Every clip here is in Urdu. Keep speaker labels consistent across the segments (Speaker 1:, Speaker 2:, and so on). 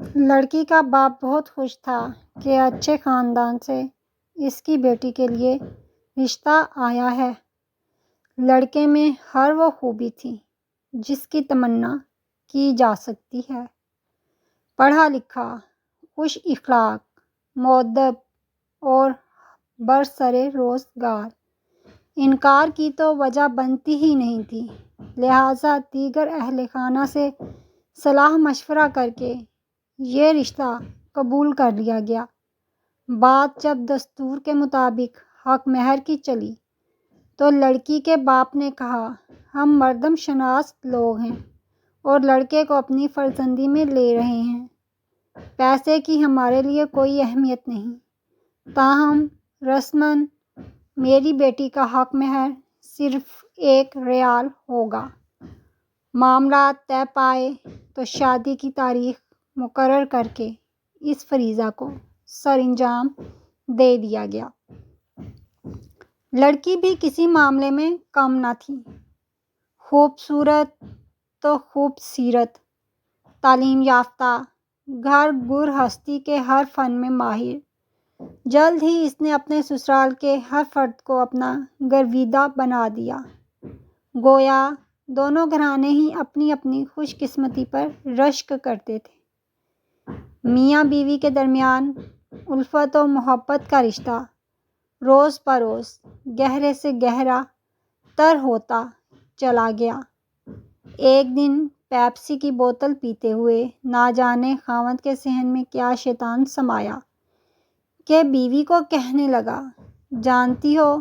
Speaker 1: لڑکی کا باپ بہت خوش تھا کہ اچھے خاندان سے اس کی بیٹی کے لیے رشتہ آیا ہے۔ لڑکے میں ہر وہ خوبی تھی جس کی تمنا کی جا سکتی ہے۔ پڑھا لکھا، خوش اخلاق، مؤدب اور برسرِ روزگار۔ انکار کی تو وجہ بنتی ہی نہیں تھی، لہٰذا دیگر اہل خانہ سے صلاح مشورہ کر کے یہ رشتہ قبول کر لیا گیا۔ بات جب دستور کے مطابق حق مہر کی چلی تو لڑکی کے باپ نے کہا، ہم مردم شناس لوگ ہیں اور لڑکے کو اپنی فرزندی میں لے رہے ہیں۔ پیسے کی ہمارے لیے کوئی اہمیت نہیں، تاہم رسماً میری بیٹی کا حق مہر صرف 1 ریال ہوگا۔ معاملات طے پائے تو شادی کی تاریخ مقرر کر کے اس فریضہ کو سر انجام دے دیا گیا۔ لڑکی بھی کسی معاملے میں کم نہ تھی۔ خوبصورت تو خوب سیرت، تعلیم یافتہ، گھر گرہستی کے ہر فن میں ماہر۔ جلد ہی اس نے اپنے سسرال کے ہر فرد کو اپنا گرویدہ بنا دیا۔ گویا دونوں گھرانے ہی اپنی اپنی خوش قسمتی پر رشک کرتے تھے۔ میاں بیوی کے درمیان الفت و محبت کا رشتہ روز بروز گہرے سے گہرا تر ہوتا چلا گیا۔ ایک دن پیپسی کی بوتل پیتے ہوئے نہ جانے خاوند کے ذہن میں کیا شیطان سمایا کہ بیوی کو کہنے لگا، جانتی ہو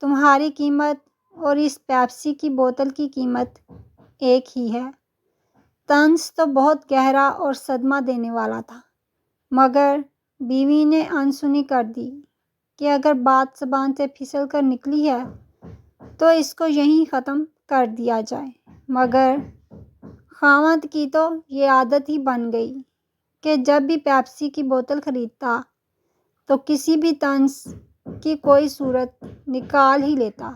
Speaker 1: تمہاری قیمت اور اس پیپسی کی بوتل کی قیمت ایک ہی ہے۔ طنز تو بہت گہرا اور صدمہ دینے والا تھا، مگر بیوی نے انسنی کر دی کہ اگر بات زبان سے پھسل کر نکلی ہے تو اس کو یہیں ختم کر دیا جائے۔ مگر خاوند کی تو یہ عادت ہی بن گئی کہ جب بھی پیپسی کی بوتل خریدتا تو کسی بھی طنز کی کوئی صورت نکال ہی لیتا۔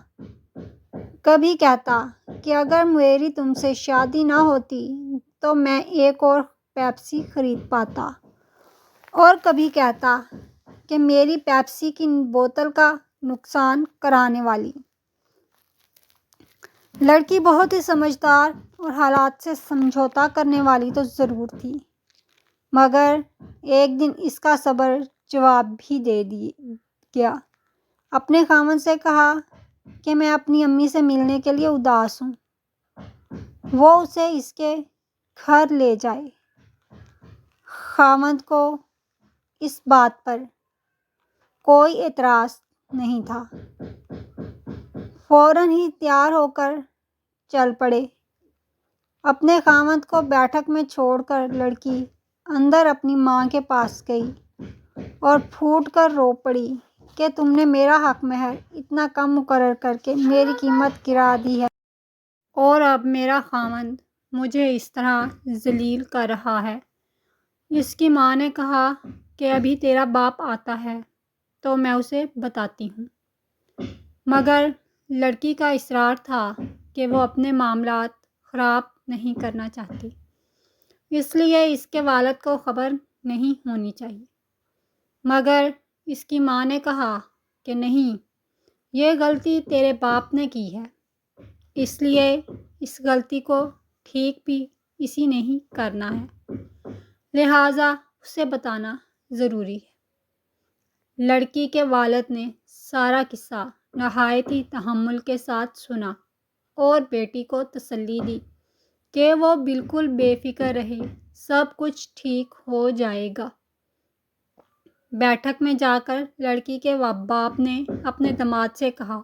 Speaker 1: کبھی کہتا کہ اگر میری تم سے شادی نہ ہوتی تو میں ایک اور پیپسی خرید پاتا، اور کبھی کہتا کہ میری پیپسی کی بوتل کا نقصان کرانے والی لڑکی بہت ہی سمجھدار اور حالات سے سمجھوتہ کرنے والی تو ضرور تھی، مگر ایک دن اس کا صبر جواب بھی دے گیا۔ اپنے خاوند سے کہا کہ میں اپنی امی سے ملنے کے لیے اداس ہوں، وہ اسے اس کے گھر لے جائے۔ خاوند کو اس بات پر کوئی اعتراض نہیں تھا، فوراً ہی تیار ہو کر چل پڑے۔ اپنے خاوند کو بیٹھک میں چھوڑ کر لڑکی اندر اپنی ماں کے پاس گئی اور پھوٹ کر رو پڑی کہ تم نے میرا حق مہر اتنا کم مقرر کر کے میری قیمت گرا دی ہے، اور اب میرا خاوند مجھے اس طرح ذلیل کر رہا ہے۔ اس کی ماں نے کہا کہ ابھی تیرا باپ آتا ہے تو میں اسے بتاتی ہوں، مگر لڑکی کا اصرار تھا کہ وہ اپنے معاملات خراب نہیں کرنا چاہتی، اس لیے اس کے والد کو خبر نہیں ہونی چاہیے۔ مگر اس کی ماں نے کہا کہ نہیں، یہ غلطی تیرے باپ نے کی ہے، اس لیے اس غلطی کو ٹھیک بھی اسی نے ہی کرنا ہے، لہٰذا اسے بتانا ضروری ہے۔ لڑکی کے والد نے سارا قصہ نہایت ہی تحمل کے ساتھ سنا اور بیٹی کو تسلی دی کہ وہ بالکل بے فکر رہے، سب کچھ ٹھیک ہو جائے گا۔ بیٹھک میں جا کر لڑکی کے باپ نے اپنے داماد سے کہا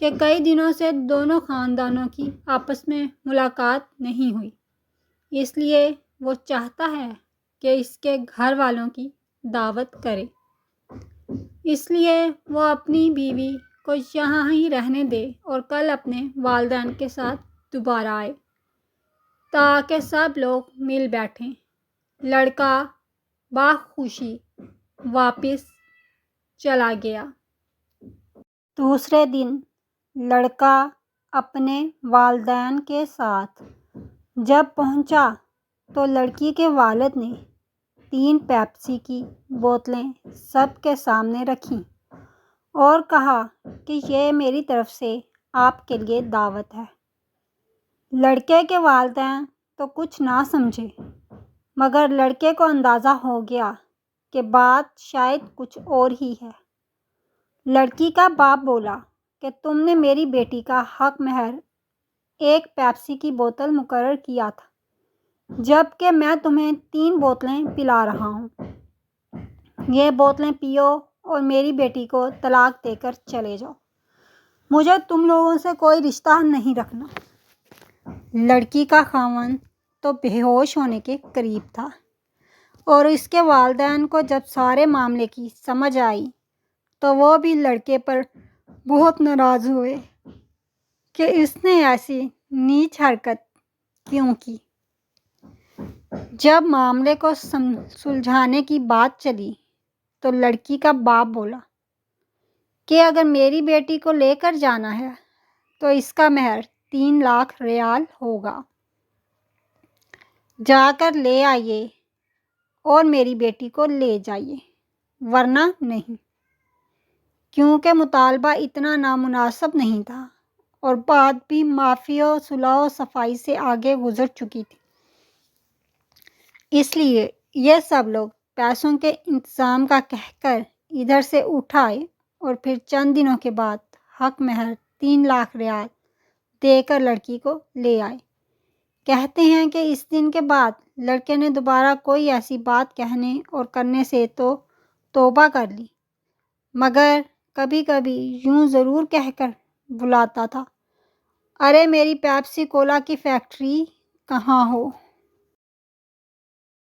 Speaker 1: کہ کئی دنوں سے دونوں خاندانوں کی آپس میں ملاقات نہیں ہوئی، اس لیے وہ چاہتا ہے کہ اس کے گھر والوں کی دعوت کرے۔ اس لیے وہ اپنی بیوی کو یہاں ہی رہنے دے اور کل اپنے والدین کے ساتھ دوبارہ آئے تاکہ سب لوگ مل بیٹھیں۔ لڑکا بخوشی واپس چلا گیا۔ دوسرے دن لڑکا اپنے والدین کے ساتھ جب پہنچا تو لڑکی کے والد نے 3 پیپسی کی بوتلیں سب کے سامنے رکھیں اور کہا کہ یہ میری طرف سے آپ کے لیے دعوت ہے۔ لڑکے کے والدین تو کچھ نہ سمجھے، مگر لڑکے کو اندازہ ہو گیا کہ بات شاید کچھ اور ہی ہے۔ لڑکی کا باپ بولا کہ تم نے میری بیٹی کا حق مہر 1 پیپسی کی بوتل مقرر کیا تھا، جبکہ میں تمہیں 3 بوتلیں پلا رہا ہوں۔ یہ بوتلیں پیو اور میری بیٹی کو طلاق دے کر چلے جاؤ۔ مجھے تم لوگوں سے کوئی رشتہ نہیں رکھنا۔ لڑکی کا خاوند تو بے ہوش ہونے کے قریب تھا، اور اس کے والدین کو جب سارے معاملے کی سمجھ آئی تو وہ بھی لڑکے پر بہت ناراض ہوئے کہ اس نے ایسی نیچ حرکت کیوں کی۔ جب معاملے کو سلجھانے کی بات چلی تو لڑکی کا باپ بولا کہ اگر میری بیٹی کو لے کر جانا ہے تو اس کا مہر 3 لاکھ ریال ہوگا۔ جا کر لے آئیے اور میری بیٹی کو لے جائیے، ورنہ نہیں، کیونکہ مطالبہ اتنا نامناسب نہیں تھا اور بات بھی معافی و صلح و صفائی سے آگے گزر چکی تھی۔ اس لیے یہ سب لوگ پیسوں کے انتظام کا کہہ کر ادھر سے اٹھ آئے اور پھر چند دنوں کے بعد حق مہر 3 لاکھ ریال دے کر لڑکی کو لے آئے۔ کہتے ہیں کہ اس دن کے بعد لڑکے نے دوبارہ کوئی ایسی بات کہنے اور کرنے سے تو توبہ کر لی، مگر کبھی کبھی یوں ضرور کہہ کر بلاتا تھا، ارے میری پیپسی کولا کی فیکٹری کہاں ہو؟